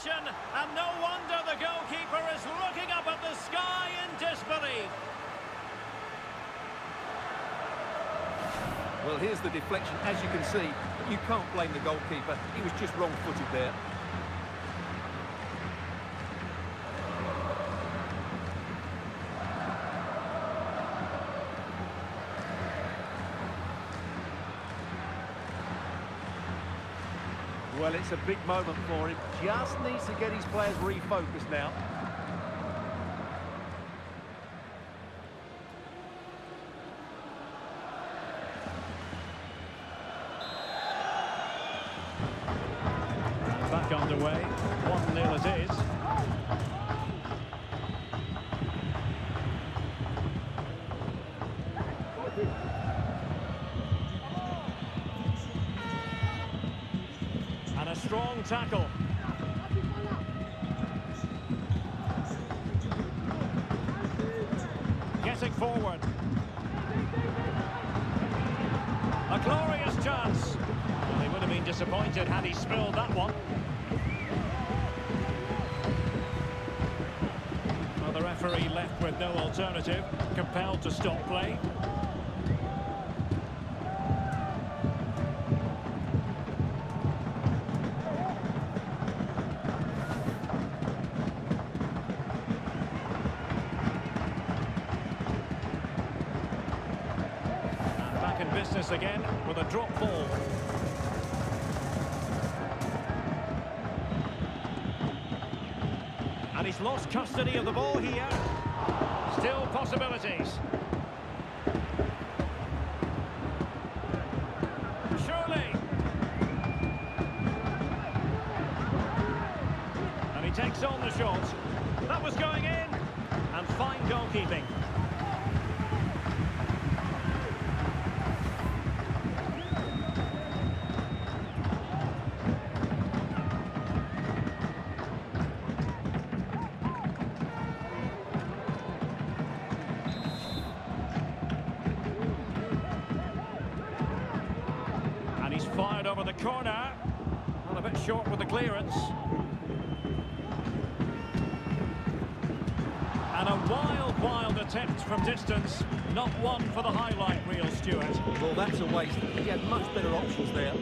action, and no wonder the goalkeeper is looking up at the sky in disbelief. Well, here's the deflection, as you can see, but you can't blame the goalkeeper. He was just wrong-footed there. Well, it's a big moment for him. Just needs to get his players refocused now. Back underway, 1-0 it is. And a strong tackle. Getting forward. A glorious chance. Well, he would have been disappointed had he spilled that one. Well, the referee left with no alternative, compelled to stop play. Business again with a drop ball. And he's lost custody of the ball here. Still possibilities. Surely. And he takes on the shot. That was going in. And fine goalkeeping. Fired over the corner. Well, a bit short with the clearance. And a wild attempt from distance. Not one for the highlight reel, Stuart. Well, that's a waste. He had much better options there.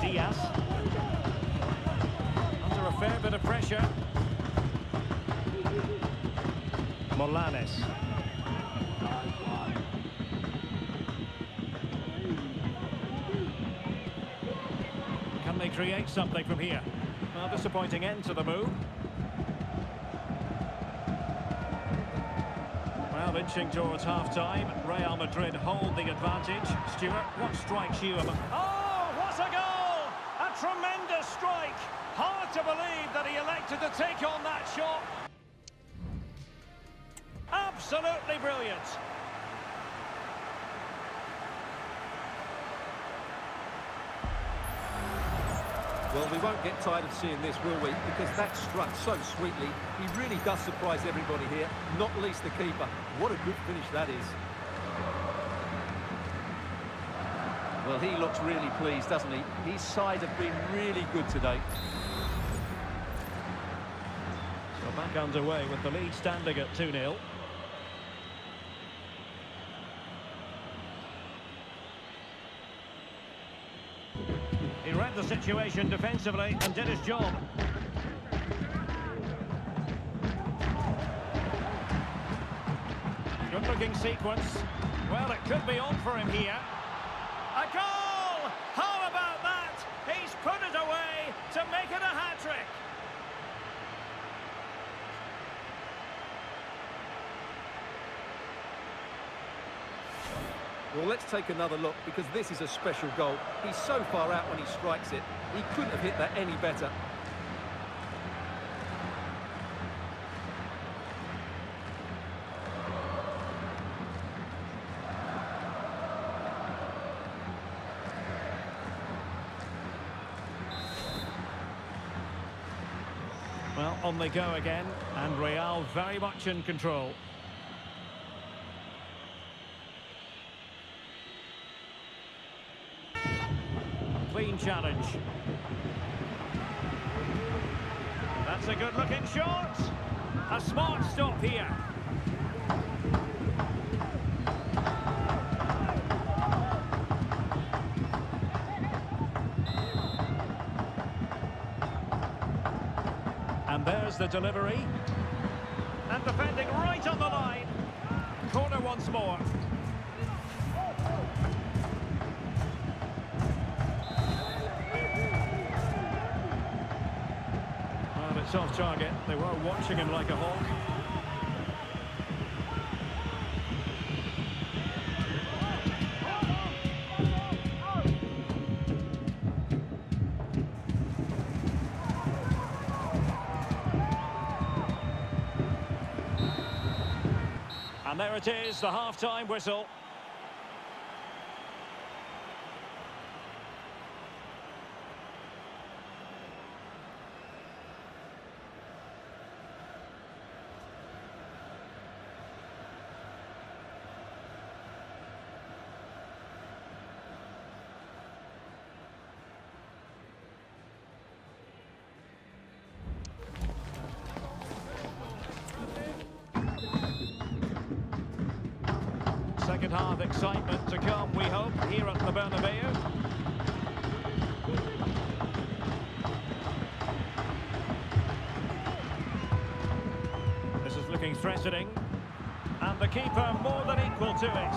Diaz. A fair bit of pressure. Morlanes. Can they create something from here? A disappointing end to the move. Well, inching towards half-time. Real Madrid hold the advantage. Stuart, what strikes you about... Oh, what a goal! A tremendous strike! Hard to believe that he elected to take on that shot. Absolutely brilliant. Well, we won't get tired of seeing this, will we? Because that struck so sweetly. He really does surprise everybody here, not least the keeper. What a good finish that is. Well, he looks really pleased, doesn't he? His side have been really good today. So back underway with the lead standing at 2-0. He read the situation defensively and did his job. Good looking sequence. Well, it could be on for him here. A goal! How about that? He's put it away to make it a hat-trick. Well, let's take another look, because this is a special goal. He's so far out when he strikes it. He couldn't have hit that any better. Well, on they go again, and Real very much in control. clean challenge. That's a good-looking shot. A smart stop here. And there's the delivery. And defending right on the line. Corner once more. Well, it's off target. They were watching him like a hawk. And there it is, the half-time whistle. Second half excitement to come, we hope, here at the Bernabeu. This is looking threatening, and the keeper more than equal to it.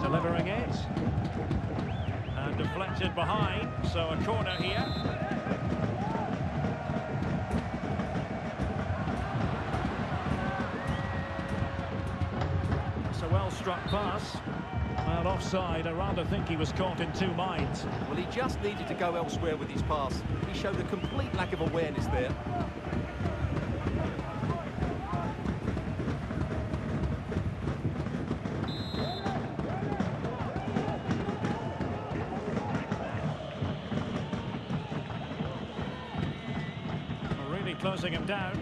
Delivering it, and deflected behind, so a corner here. Well-struck pass, and offside. I rather think he was caught in two minds. Well, he just needed to go elsewhere with his pass. He showed a complete lack of awareness there. Really closing him down.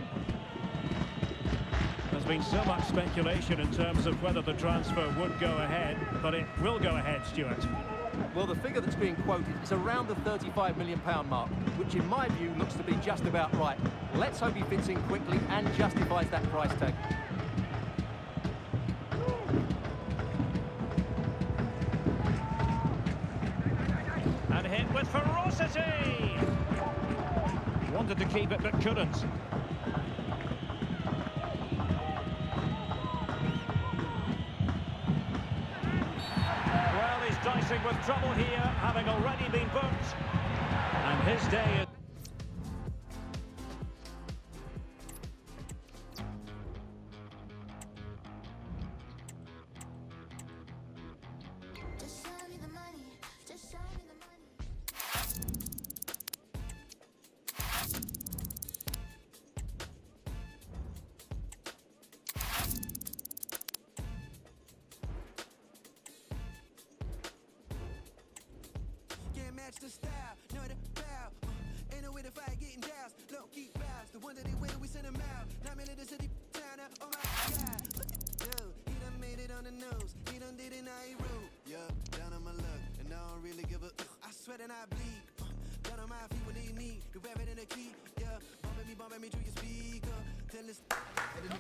There's been so much speculation in terms of whether the transfer would go ahead, but it will go ahead, Stuart. Well, the figure that's being quoted is around the £35 million mark, which in my view looks to be just about right. Let's hope he fits in quickly and justifies that price tag. And hit with ferocity! Wanted to keep it, but couldn't. Dicing with trouble here, having already been booked. And his day is... Just show me the money, just show me the money. Match the style, know the bow. Ain't no way to fight getting down. Low key bows, the one that they win, we send them out. 9 minutes to the town, oh my god. Look at dude, he done made it on the nose. He done did it, now he rude. Yeah, down on my luck, and I don't really give a. I sweat and I bleed. Down on my feet when they need. The rabbit in the key, yeah. Bumping me through your speaker. Tell us.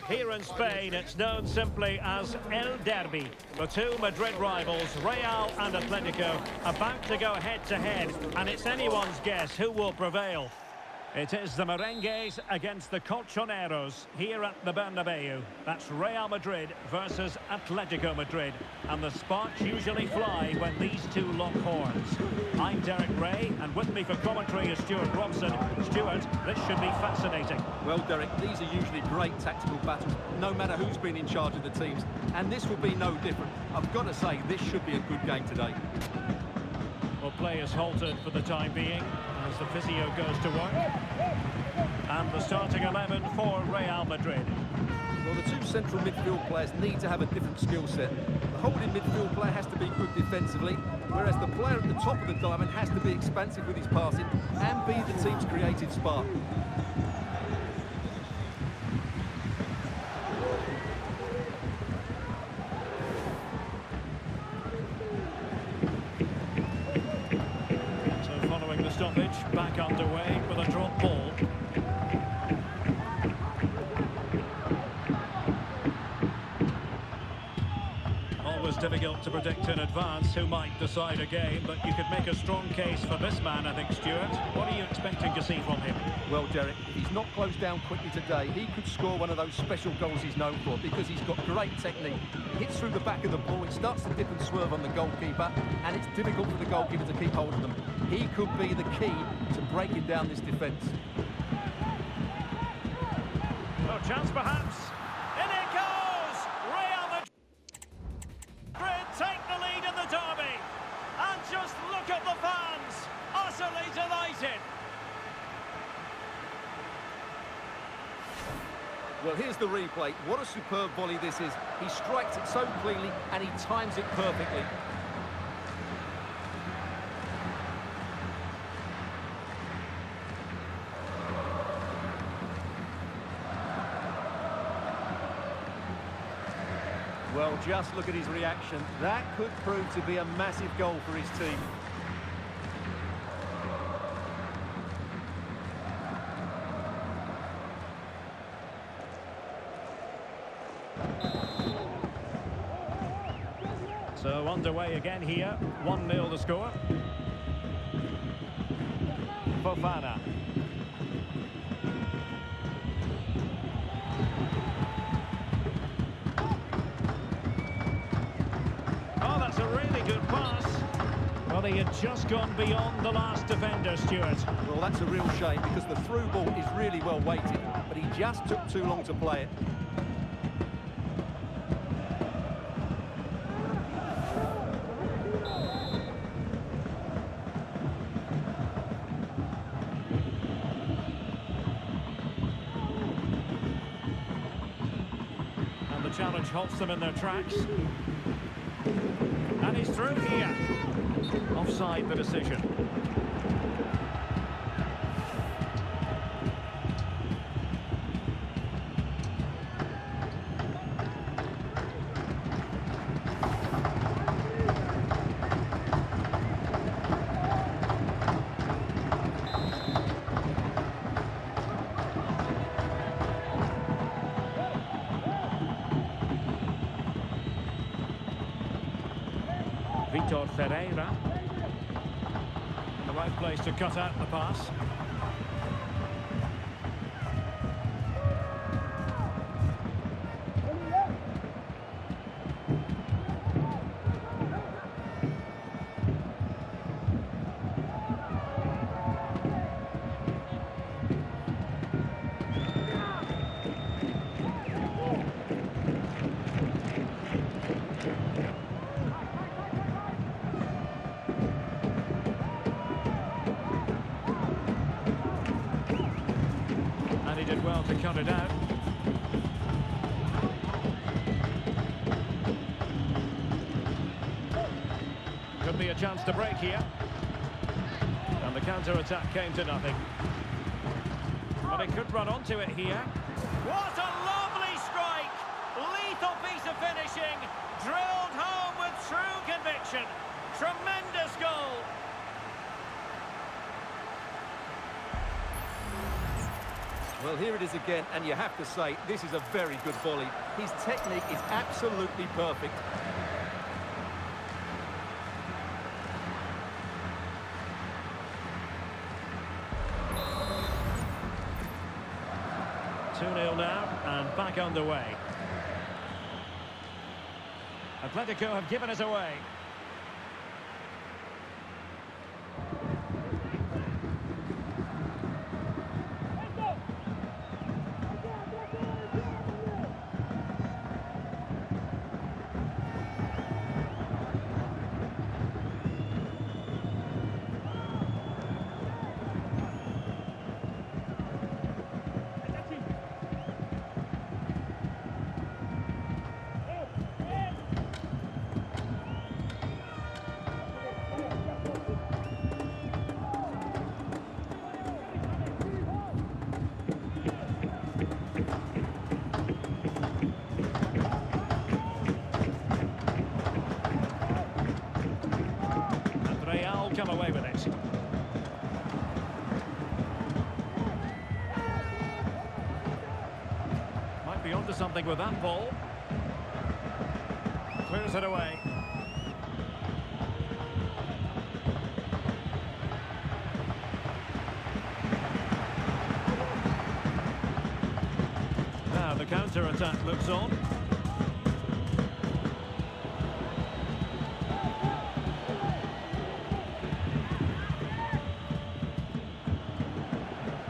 Here in Spain, it's known simply as El Derby. The two Madrid rivals, Real and Atletico, about to go head-to-head, and it's anyone's guess who will prevail. It is the Merengues against the Colchoneros here at the Bernabeu. That's Real Madrid versus Atletico Madrid. And the sparks usually fly when these two lock horns. I'm Derek Ray, and with me for commentary is Stuart Robson. Stuart, this should be fascinating. Well, Derek, these are usually great tactical battles, no matter who's been in charge of the teams. And this will be no different. I've got to say, this should be a good game today. Well, play is halted for the time being as the physio goes to work. And the starting 11 for Real Madrid. Well, the two central midfield players need to have a different skill set. The holding midfield player has to be good defensively, whereas the player at the top of the diamond has to be expansive with his passing and be the team's creative spark. stoppage, back underway with a drop ball. Always difficult to predict in advance who might decide a game, but you could make a strong case for this man, I think, Stuart. What are you expecting to see from him? Well, Derek, if he's not closed down quickly today, he could score one of those special goals he's known for because he's got great technique. He hits through the back of the ball, he starts to dip and swerve on the goalkeeper, and it's difficult for the goalkeeper to keep hold of them. He could be the key to breaking down this defence. Oh, chance perhaps. In it goes! Real Madrid take the lead in the derby. And just look at the fans, utterly delighted. Well, here's the replay. What a superb volley this is. He strikes it so cleanly and he times it perfectly. Well, just look at his reaction. That could prove to be a massive goal for his team. So underway again here, 1-0 the score. Fofana. Oh, that's a really good pass. Well, he had just gone beyond the last defender, Stuart. Well, that's a real shame because the through ball is really well weighted, but he just took too long to play it. The challenge halts them in their tracks. And he's through here. Offside the decision. Vitor Ferreira. The right place to cut out the pass. And he did well to cut it out. Could be a chance to break here. And the counter-attack came to nothing. But he could run onto it here. What a lovely strike! Lethal piece of finishing. Drilled home with true conviction. Tremendous goal. Well, here it is again, and you have to say, this is a very good volley. His technique is absolutely perfect. Two-nil now, and back underway. Atletico have given it away. something with that ball. Clears it away. Now the counter-attack looks on.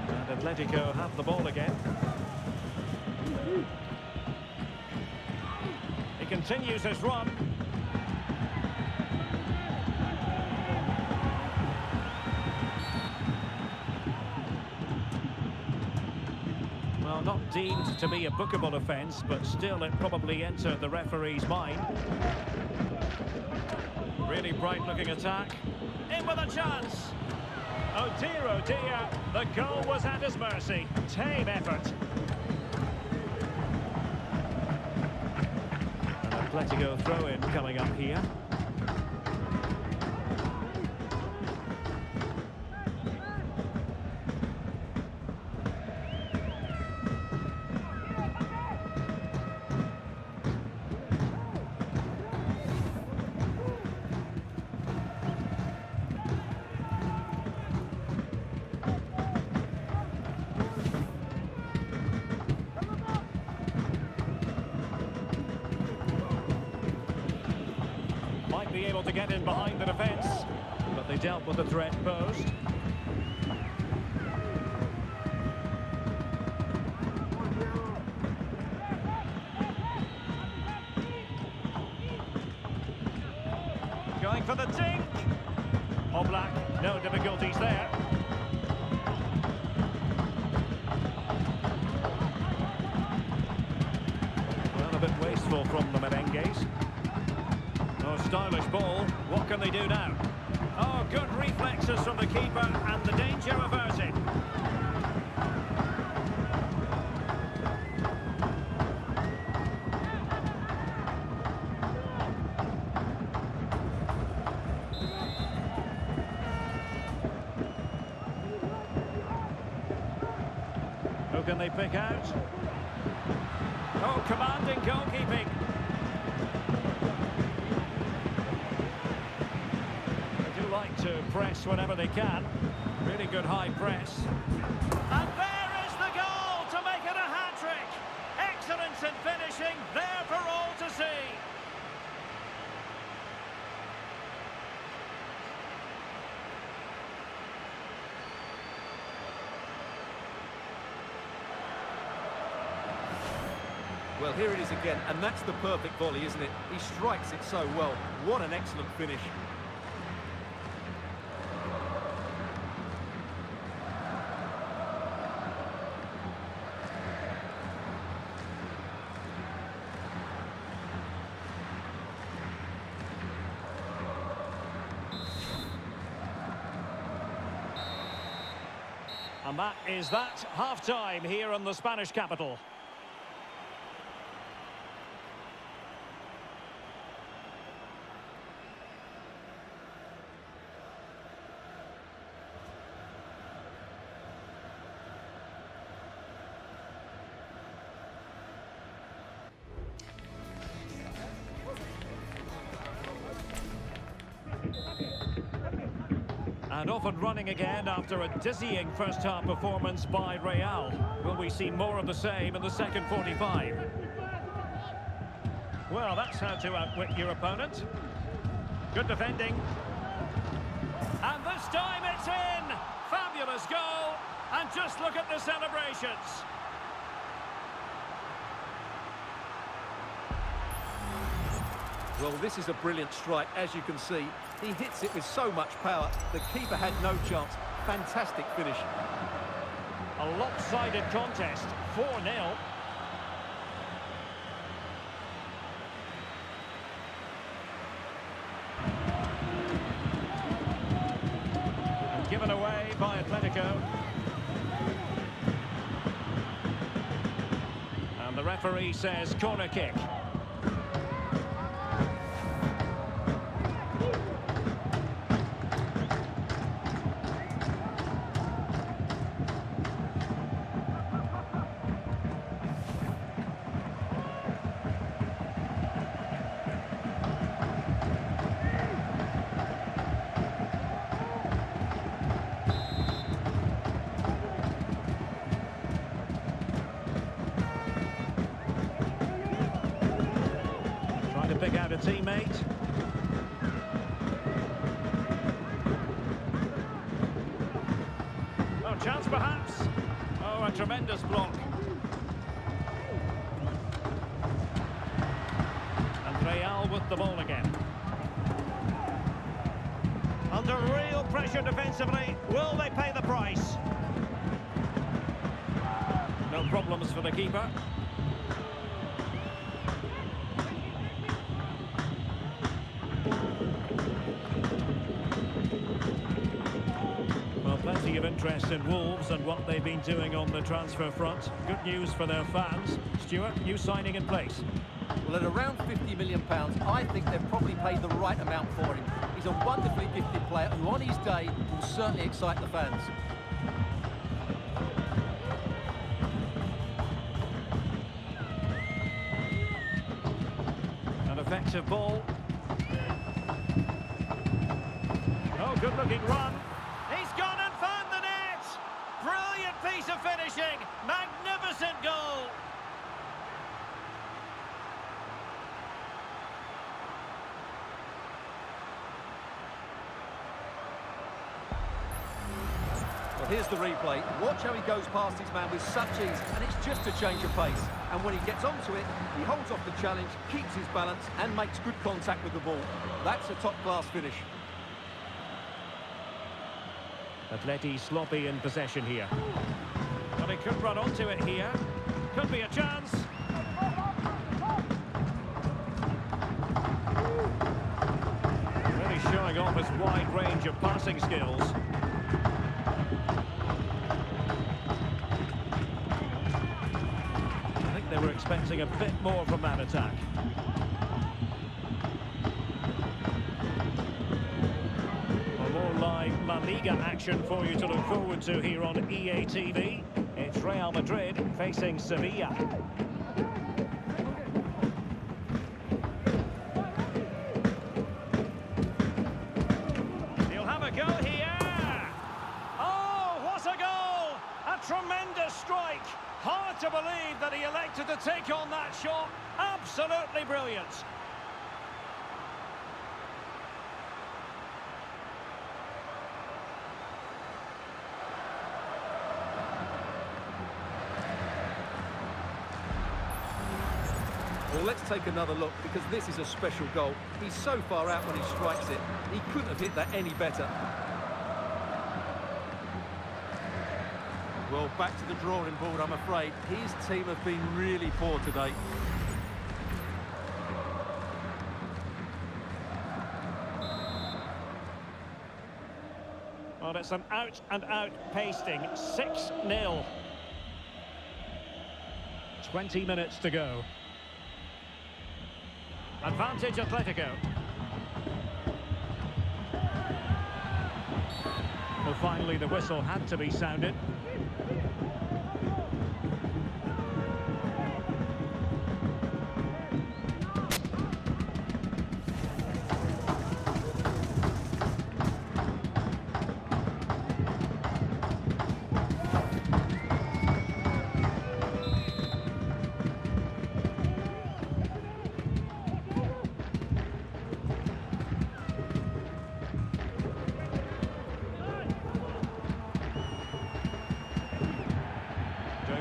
And Atletico have the ball again. He continues his run. Well, not deemed to be a bookable offence, but still it probably entered the referee's mind. Really bright-looking attack. In with a chance. Oh dear, the goal was at his mercy. Tame effort. An Atletico throw-in coming up here. Might be able to get in behind the defence, but they dealt with the threat posed. Going for the dink. Oblak, no difficulties there. Well, a bit wasteful from the Merengues. Oh, stylish ball. What can they do now? Oh, good reflexes from the keeper and the danger averted. Who can they pick out? Oh, commanding goalkeeping. To press whenever they can. Really good high press. And there is the goal to make it a hat-trick. Excellence in finishing, there for all to see. Well, here it is again, and that's the perfect volley, isn't it? He strikes it so well. What an excellent finish. And that is that half-time here in the Spanish capital. And off and running again after a dizzying first-half performance by Real. Will we see more of the same in the second 45? Well, that's how to outwit your opponent. Good defending. And this time it's in! Fabulous goal! And just look at the celebrations. Well, this is a brilliant strike, as you can see. He hits it with so much power. The keeper had no chance. Fantastic finish. A lopsided contest, 4-0. And given away by Atletico. And the referee says corner kick. a teammate. Oh, chance perhaps. Oh, a tremendous block. And Real with the ball again. Under real pressure defensively. Will they pay the price? No problems for the keeper. Well, plenty of interest in Wolves and what they've been doing on the transfer front. Good news for their fans. Stuart, new signing in place. Well, at around £50 million, I think they've probably paid the right amount for him. He's a wonderfully gifted player who, on his day, will certainly excite the fans. An effective ball. Oh, good-looking run. He's gone and found the net! Brilliant piece of finishing. Magnificent goal. Well, here's the replay. Watch how he goes past his man with such ease, and it's just a change of pace. And when he gets onto it, he holds off the challenge, keeps his balance, and makes good contact with the ball. That's a top-class finish. Atleti sloppy in possession here. But he could run onto it here. Could be a chance. Really showing off his wide range of passing skills. I think they were expecting a bit more from that attack. Live La Liga action for you to look forward to here on EA TV. It's Real Madrid facing Sevilla. He'll have a go here. Oh, what a goal! A tremendous strike. Hard to believe that he elected to take on that shot. Absolutely brilliant. Well, let's take another look, because this is a special goal. He's so far out when he strikes it. He couldn't have hit that any better. Well, back to the drawing board, I'm afraid. His team have been really poor today. Well, it's an out-and-out pasting. 6-0. 20 minutes to go. Advantage Atletico. Well, finally the whistle had to be sounded.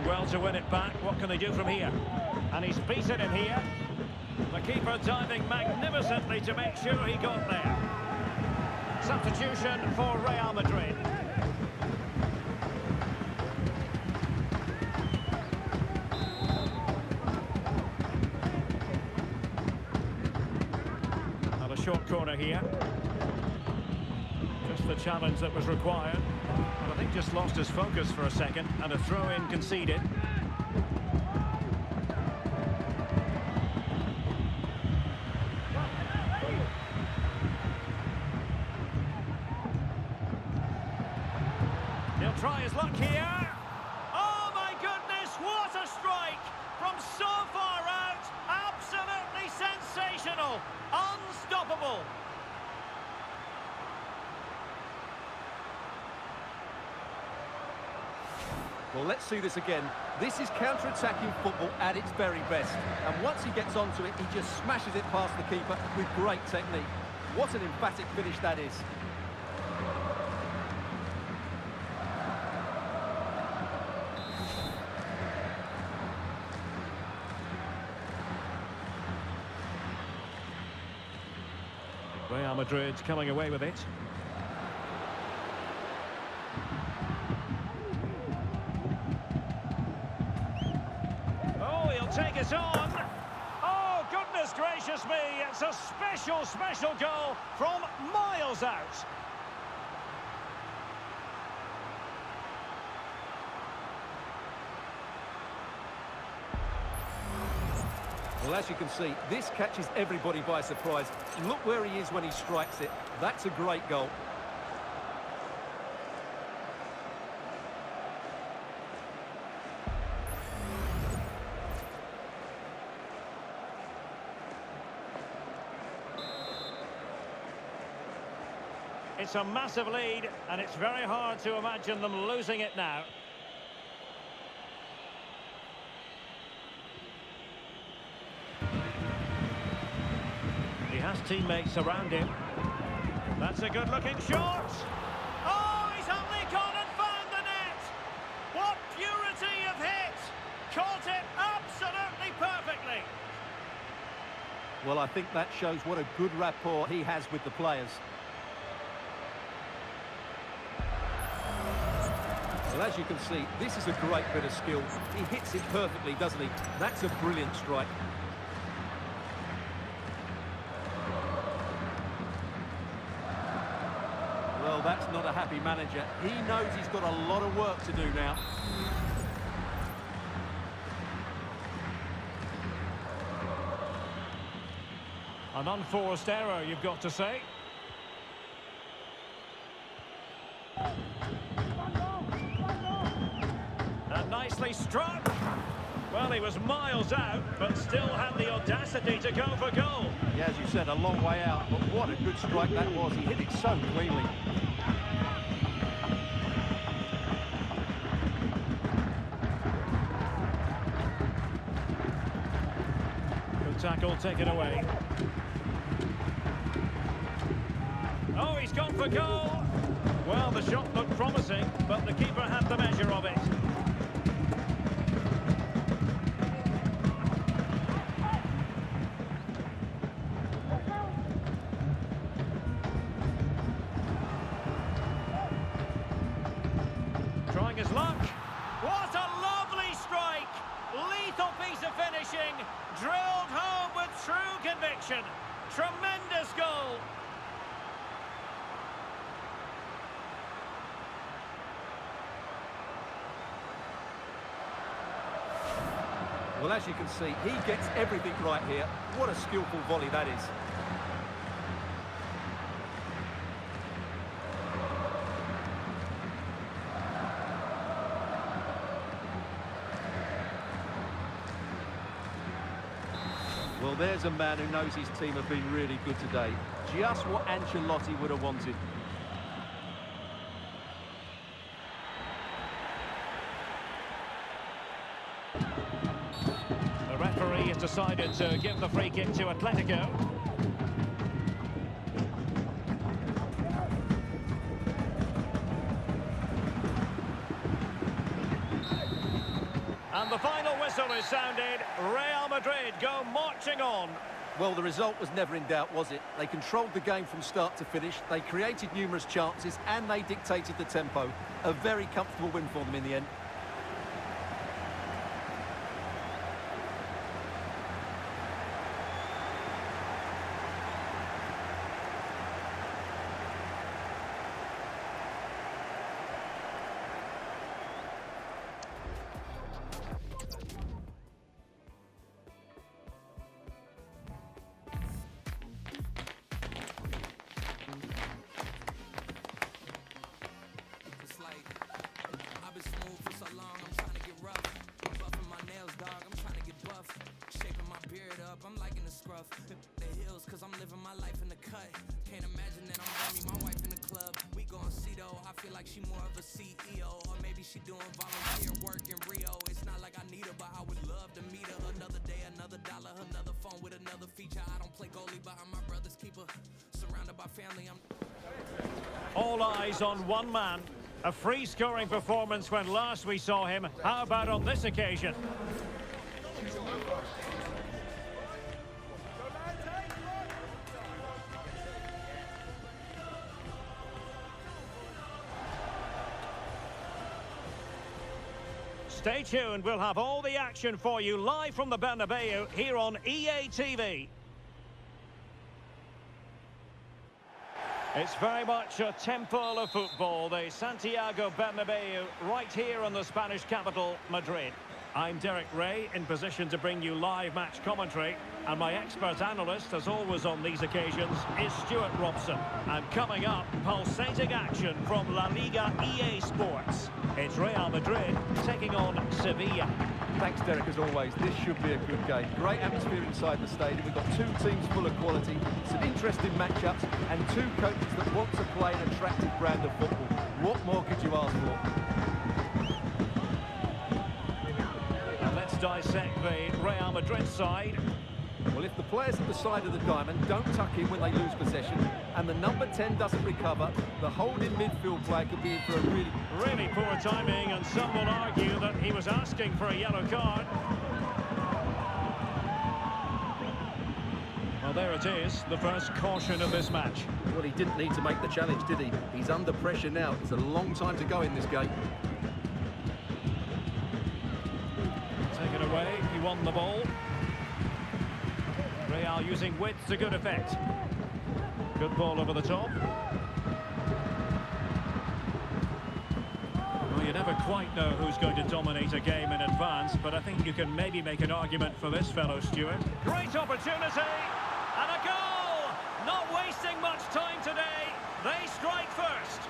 Well to win it back. What can they do from here? And he's beaten it here. The keeper diving magnificently to make sure he got there. Substitution for Real Madrid. And a short corner here. Just the challenge that was required. But I think just lost his focus for a second, and a throw-in conceded. He'll try his luck here. Oh my goodness, what a strike! From so far out, absolutely sensational, unstoppable. Well, let's see this again. This is counter-attacking football at its very best. And once he gets onto it, he just smashes it past the keeper with great technique. What an emphatic finish that is. Real Madrid coming away with it. Oh, he'll take it on. Oh, goodness gracious me. It's a special, special goal from miles out. Well, as you can see, this catches everybody by surprise. Look where he is when he strikes it. That's a great goal. It's a massive lead, and it's very hard to imagine them losing it now. He has teammates around him. That's a good-looking shot. Oh, he's only gone and found the net. What purity of hit. Caught it absolutely perfectly. Well, I think that shows what a good rapport he has with the players. Well, as you can see, this is a great bit of skill. He hits it perfectly, doesn't he? That's a brilliant strike. Well, that's not a happy manager. He knows he's got a lot of work to do now. An unforced error, you've got to say. And nicely struck. Well, he was miles out, but still had the audacity to go for goal. Yeah, as you said, a long way out, but what a good strike that was. He hit it so cleanly. Good tackle, taken away. Oh, he's gone for goal. Well, the shot looked promising, but the keeper had the measure of it. Trying his luck. What a lovely strike! Lethal piece of finishing, drilled home with true conviction. Tremendous goal. Well, as you can see, he gets everything right here. What a skillful volley that is. Well, there's a man who knows his team have been really good today. Just what Ancelotti would have wanted. The referee has decided to give the free kick to Atletico. And the final whistle is sounded. Real Madrid go marching on. Well, the result was never in doubt, was it? They controlled the game from start to finish. They created numerous chances and they dictated the tempo. A very comfortable win for them in the end. It's like I've been smooth for so another CEO, or maybe she doing volunteer work in Rio. It's not like I need her, but I would love to meet her. Another day, another dollar, another phone with another feature. I don't play goalie, but I'm my brother's keeper. Surrounded by family, I'm... All eyes on one man. A free-scoring performance when last we saw him. How about on this occasion? Stay tuned, we'll have all the action for you live from the Bernabeu here on EA TV. It's very much a temple of football, the Santiago Bernabeu, right here in the Spanish capital, Madrid. I'm Derek Ray, in position to bring you live match commentary, and my expert analyst, as always on these occasions, is Stuart Robson. And coming up, pulsating action from La Liga EA Sports. It's Real Madrid taking on Sevilla. Thanks, Derek, as always. This should be a good game. Great atmosphere inside the stadium. We've got two teams full of quality, some interesting matchups, and two coaches that want to play an attractive brand of football. What more could you ask for? And let's dissect the Real Madrid side. Well, if the players at the side of the diamond don't tuck in when they lose possession, and the number 10 doesn't recover, the holding midfield player could be in for a really poor timing, and some will argue that he was asking for a yellow card. Well, there it is, the first caution of this match. Well, he didn't need to make the challenge, did he? He's under pressure now. It's a long time to go in this game. Taken away, he won the ball. Real using width to good effect. Good ball over the top. Well, you never quite know who's going to dominate a game in advance, but I think you can maybe make an argument for this fellow, Stuart. Great opportunity! And a goal! Not wasting much time today. They strike first.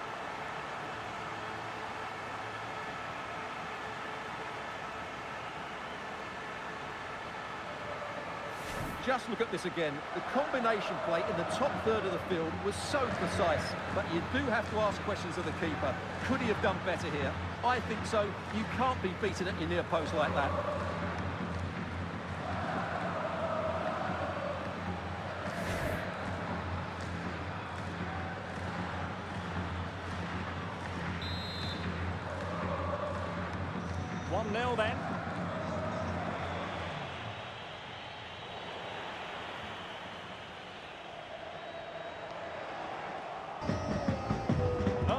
Just look at this again. The combination play in the top third of the field was so precise, but you do have to ask questions of the keeper. Could he have done better here? I think so. You can't be beaten at your near post like that. One 0 then.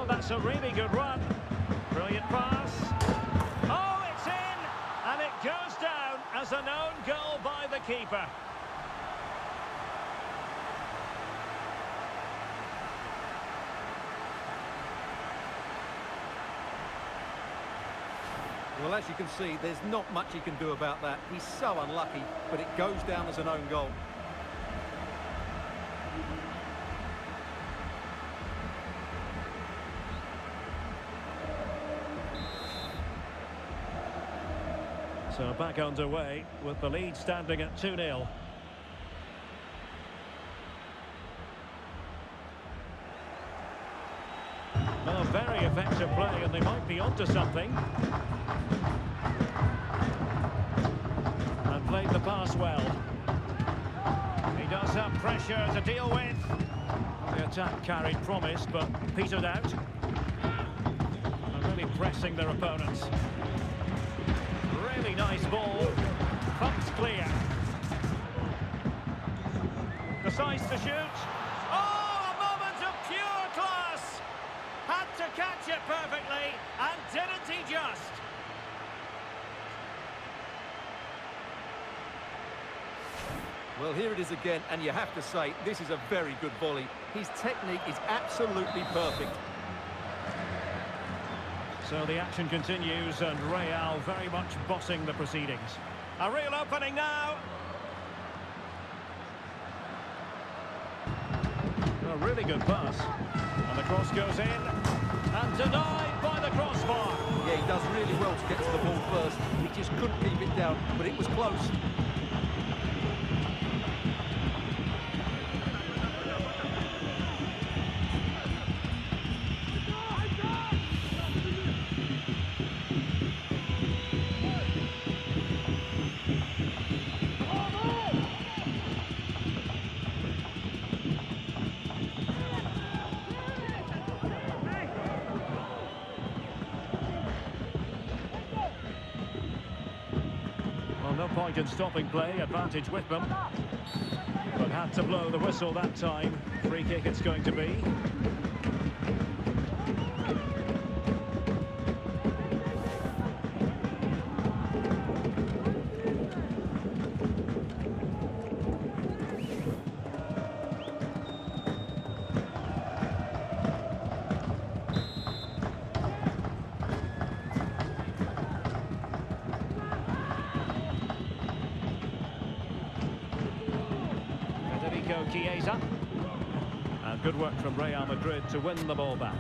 That's a really good run. Brilliant pass. Oh, it's in! And it goes down as an own goal by the keeper. Well, as you can see, there's not much he can do about that. He's so unlucky, but it goes down as an own goal. So back underway with the lead standing at 2-0. Well, very effective play, and they might be onto something. And played the pass well. He does have pressure to deal with. The attack carried promise, but petered out. And really pressing their opponents. Really nice ball. Pumped clear. Decides to shoot. Oh, a moment of pure class! Had to catch it perfectly, and didn't he just? Well, here it is again, and you have to say, this is a very good volley. His technique is absolutely perfect. So the action continues, and Real very much bossing the proceedings. A real opening now. A really good pass. And the cross goes in. And denied by the crossbar. Yeah, he does really well to get to the ball first. He just couldn't keep it down, but it was close. no point in stopping play, advantage with them. But had to blow the whistle that time. Free kick it's going to be. Federico Chiesa. And good work from Real Madrid to win the ball back.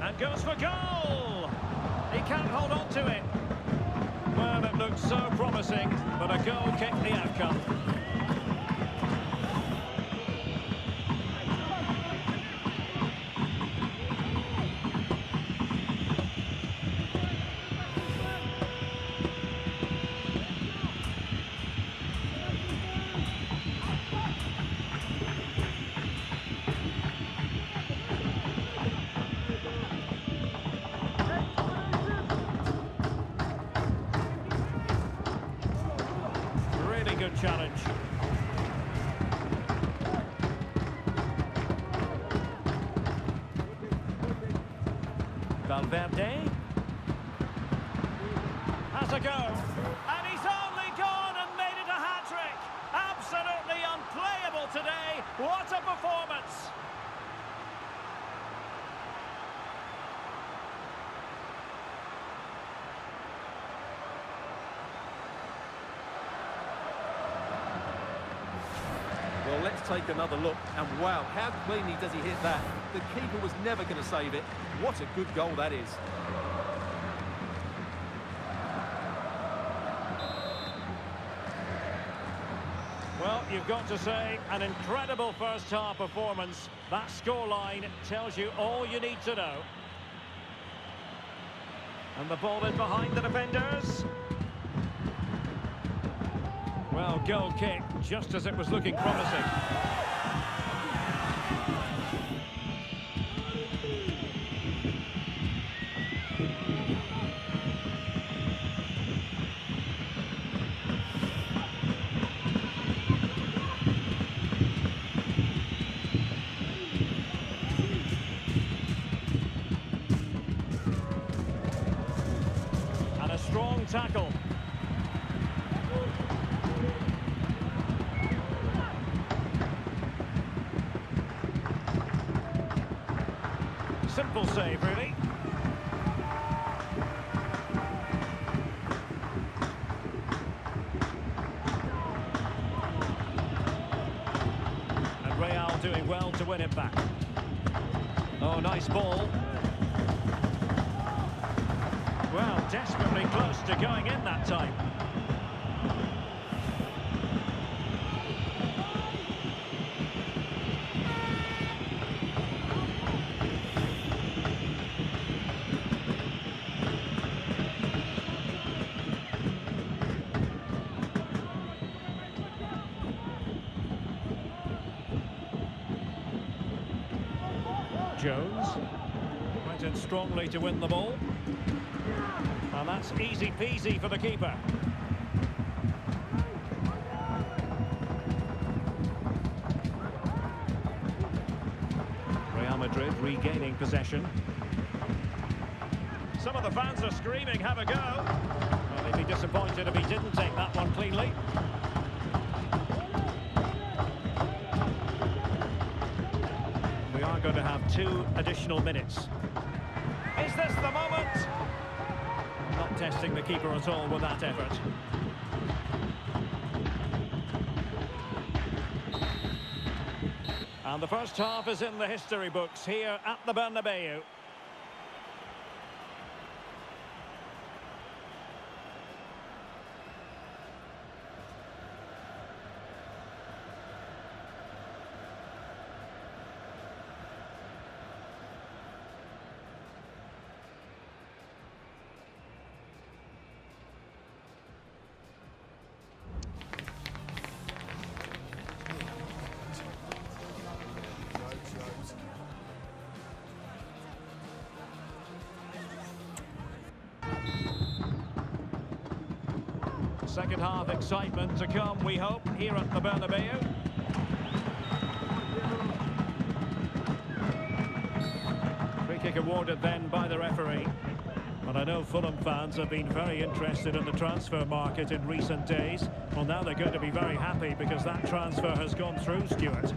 And goes for goal! He can't hold on to it. Well, it looked so promising, but a goal kicked the outcome. Really good challenge. Valverde has a go, and he's only gone and made it a hat-trick. Absolutely unplayable today. What a performance! Well, let's take another look. And wow, how cleanly does he hit that? The keeper was never going to save it. What a good goal that is. Well, you've got to say, an incredible first-half performance. That scoreline tells you all you need to know. And the ball in behind the defenders. Well, goal kick, just as it was looking promising. And a strong tackle. Simple save, really. And Real doing well to win it back. Oh, nice ball. Well, desperately close to going in that time. Jones went in strongly to win the ball, and that's easy peasy for the keeper. Real Madrid regaining possession. Some of the fans are screaming, have a go. Well, they'd be disappointed if he didn't take that one cleanly. We are going to have 2 additional minutes. Is this the moment? Not testing the keeper at all with that effort. And the first half is in the history books here at the Bernabeu. Second half excitement to come, we hope, here at the Bernabeu. Free kick awarded then by the referee. And I know Fulham fans have been very interested in the transfer market in recent days. Well, now they're going to be very happy because that transfer has gone through, Stuart.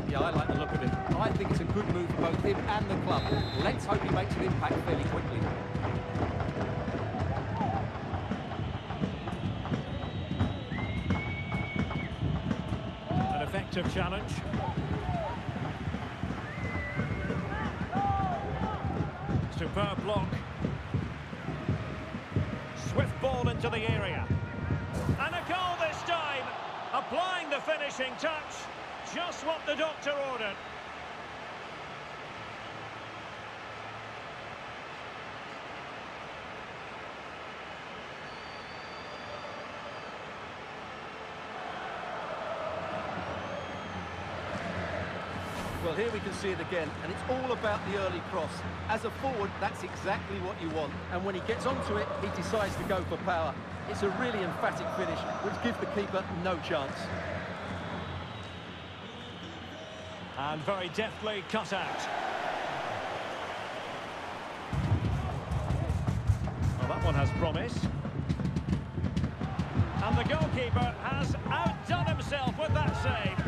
Yeah, I like the look of it. I think it's a good move for both him and the club. Let's hope he makes an impact fairly quickly. An effective challenge. Superb block. Swift ball into the area. And a goal this time. Applying the finishing touch. Just what the doctor ordered. Well, here we can see it again, and it's all about the early cross. As a forward, that's exactly what you want. And when he gets onto it, he decides to go for power. It's a really emphatic finish, which gives the keeper no chance. And very deftly cut out. Well, that one has promise. And the goalkeeper has outdone himself with that save.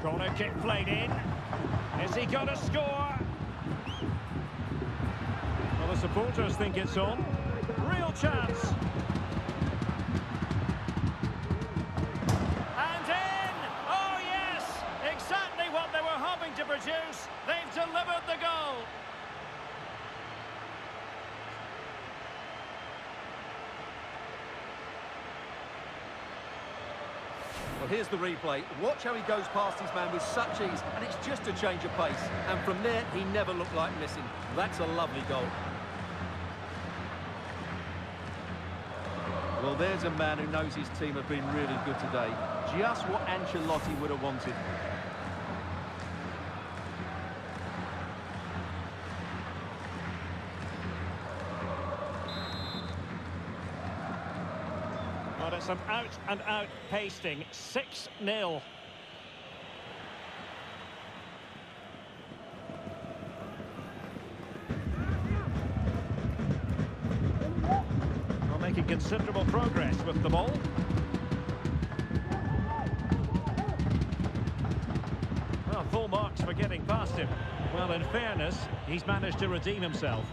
Corner kick played in. Is he going to score? Well, the supporters think it's on. Real chance. And in! Oh, yes! Exactly what they were hoping to produce. They've delivered the goal. Well, here's the replay. Watch how he goes past his man with such ease, and it's just a change of pace. And from there, he never looked like missing. That's a lovely goal. Well, there's a man who knows his team have been really good today. Just what Ancelotti would have wanted. Well, it's an out-and-out pasting. 6-0. Well, making considerable progress with the ball. Well, full marks for getting past him. Well, in fairness, he's managed to redeem himself.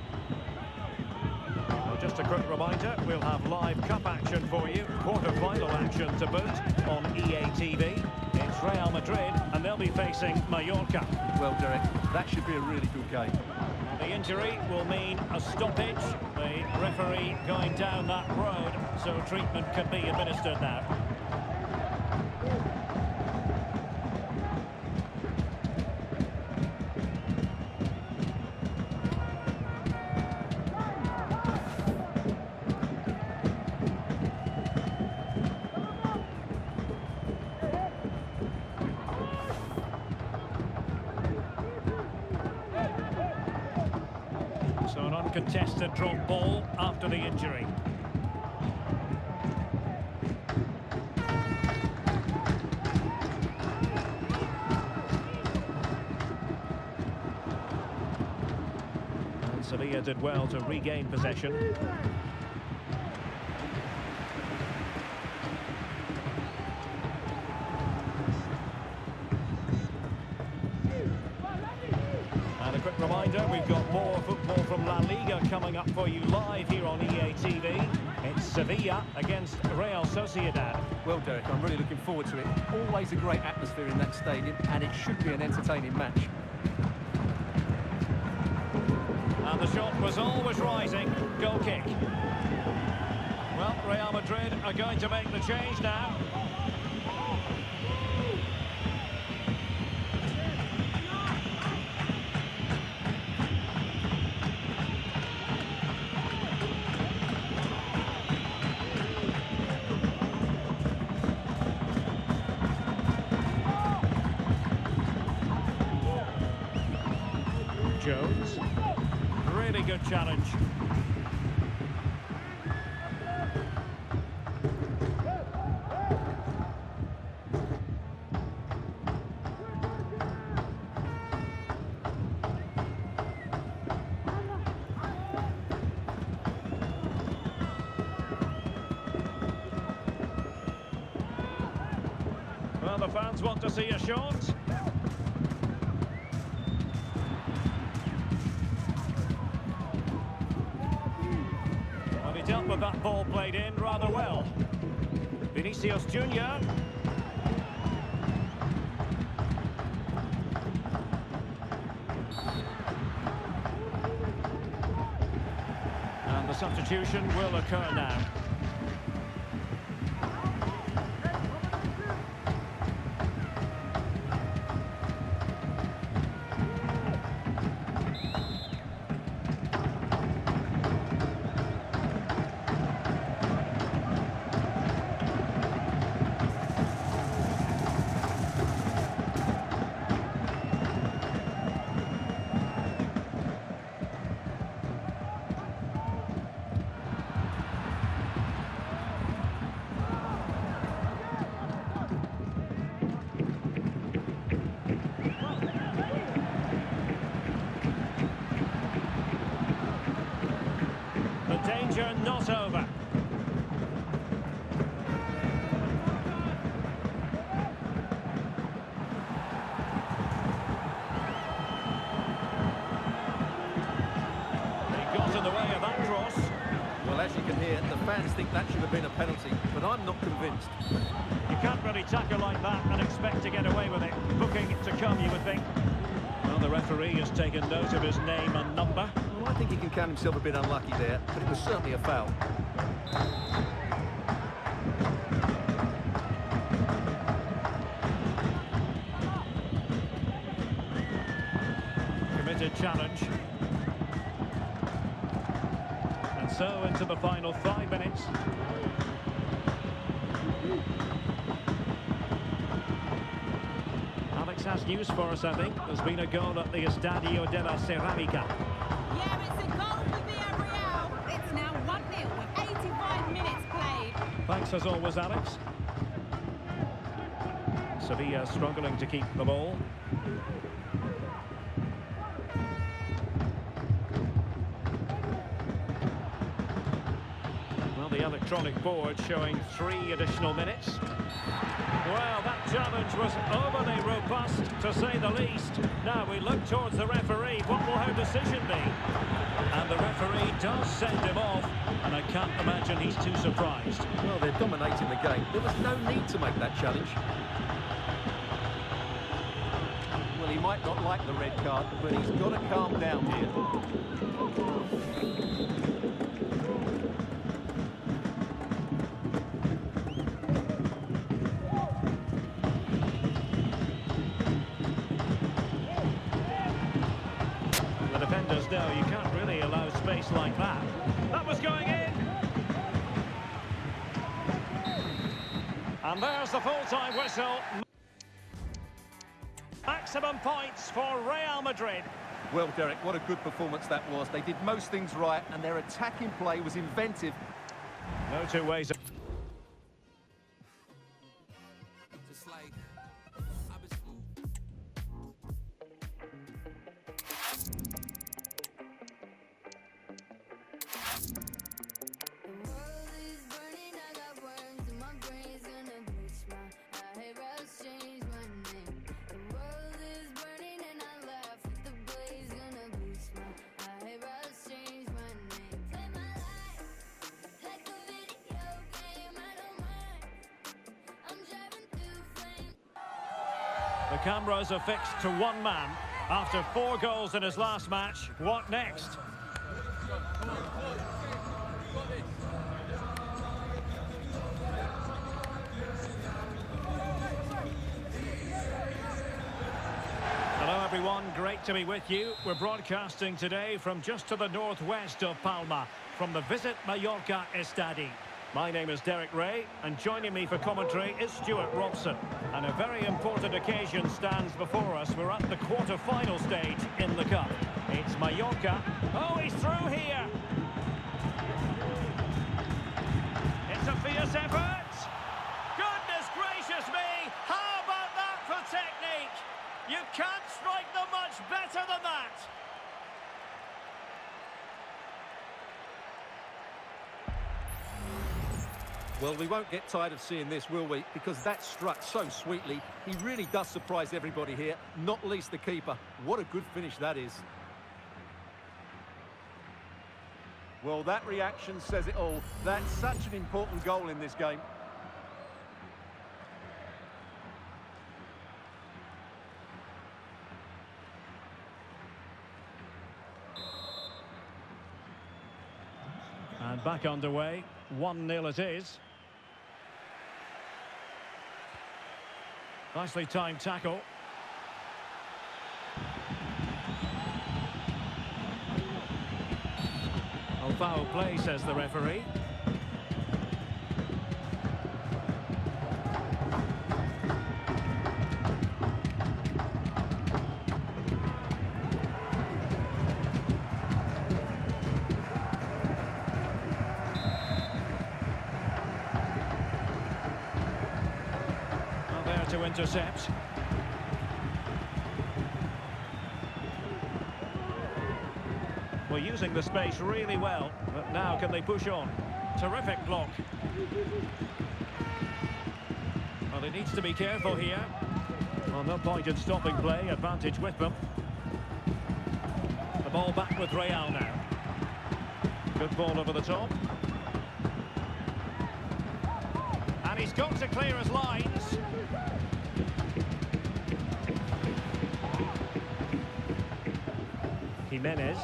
Just a quick reminder, we'll have live cup action for you, quarter-final action to boot on EA TV. It's Real Madrid, and they'll be facing Mallorca. Well, Derek, that should be a really good game. The injury will mean a stoppage. The referee going down that road, so treatment can be administered now. So an uncontested drop ball after the injury. And Sevilla did well to regain possession. And a quick reminder, we've got more football from La Liga coming up for you live here on EA TV. It's Sevilla against Real Sociedad. Well, Derek, I'm really looking forward to it. Always a great atmosphere in that stadium, and it should be an entertaining match. And the shot was always rising. Goal kick. Well, Real Madrid are going to make the change now. Jones. Really good challenge. Well, the fans want to see a shot. Well, he dealt with that ball played in rather well. Vinicius Junior. And the substitution will occur now. Danger not over. He got in the way of that cross. Well, as you can hear, the fans think that should have been a penalty, but I'm not convinced. You can't really tackle like that and expect to get away with it. Booking to come, you would think. Well, the referee has taken note of his name and number. Well, I think he can count himself a bit unlucky there, but it was certainly a foul. Committed challenge. And so into the final 5 minutes. Alex has news for us, I think. There's been a goal at the Estadio de la Ceramica. Yeah, it's a goal for Villarreal. It's now 1-0 with 85 minutes played. Thanks as always, Alex. Sevilla struggling to keep the ball. Well, the electronic board showing 3 additional minutes. Well, that challenge was overly robust, to say the least. Now we look towards the referee. What will her decision be? And the referee does send him off, and I can't imagine he's too surprised. Well, they're dominating the game. There was no need to make that challenge. Well, he might not like the red card, but he's got to calm down here. The defenders know you can't really allow space like that. That was going in. And there's the full-time whistle. Maximum points for Real Madrid. Well, Derek, what a good performance that was. They did most things right, and their attacking play was inventive. No two ways. Just like I've been The world is burning, I got worms in my brain's gonna bleach my eyebrows, change my name. The world is burning and I laugh at the blaze, gonna bleach my eyebrows, change my name. Play my life like a video game, I don't mind. I'm driving through flames. The cameras are fixed to one man. After 4 goals in his last match, what next? everyone, great to be with you. We're broadcasting today from just to the northwest of Palma, from the Visit Mallorca Estadi. My name is Derek Ray, and joining me for commentary is Stuart Robson. And a very important occasion stands before us. We're at the quarter-final stage in the Cup. It's Mallorca. Oh, he's through here. It's a fierce effort. Goodness gracious me! How about that for technique? You can't strike them much better than that. Well, we won't get tired of seeing this, will we? Because that struck so sweetly. He really does surprise everybody here, not least the keeper. What a good finish that is. Well, that reaction says it all. That's such an important goal in this game. And back underway, 1-0 it is. Nicely timed tackle. Oh, foul play, says the referee. To intercept. Well, using the space really well, but now can they push on? Terrific block. Well, he needs to be careful here. Well, no point in stopping play, advantage with them. The ball back with Real now. Good ball over the top. And he's got to clear his lines. Jimenez.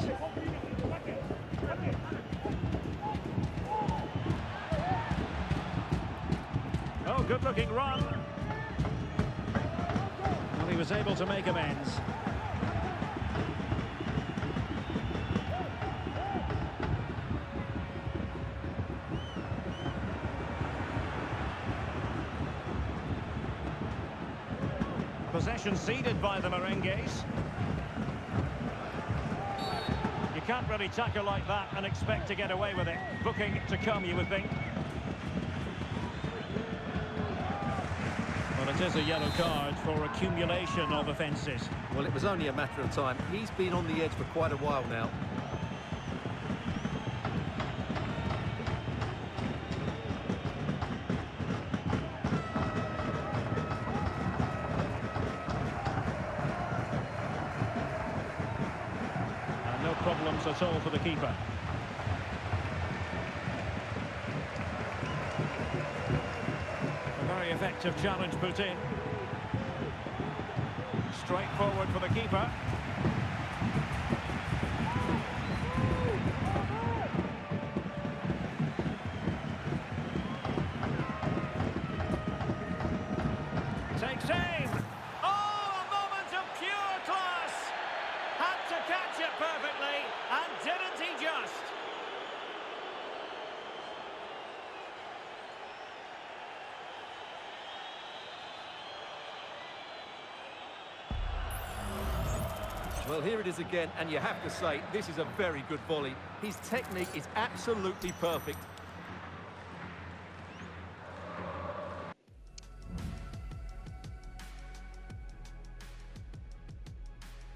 Oh, good-looking run. Well, he was able to make amends. Possession ceded by the Merengues. You can't really tackle like that and expect to get away with it. Booking to come, you would think. Well, it is a yellow card for accumulation of offences. Well, it was only a matter of time. He's been on the edge for quite a while now. No problems at all for the keeper. A very effective challenge put in. Straightforward for the keeper. Takes aim. Oh, a moment of pure class. Had to catch it perfectly, and didn't he just? Well, here it is again, and you have to say, this is a very good volley. His technique is absolutely perfect.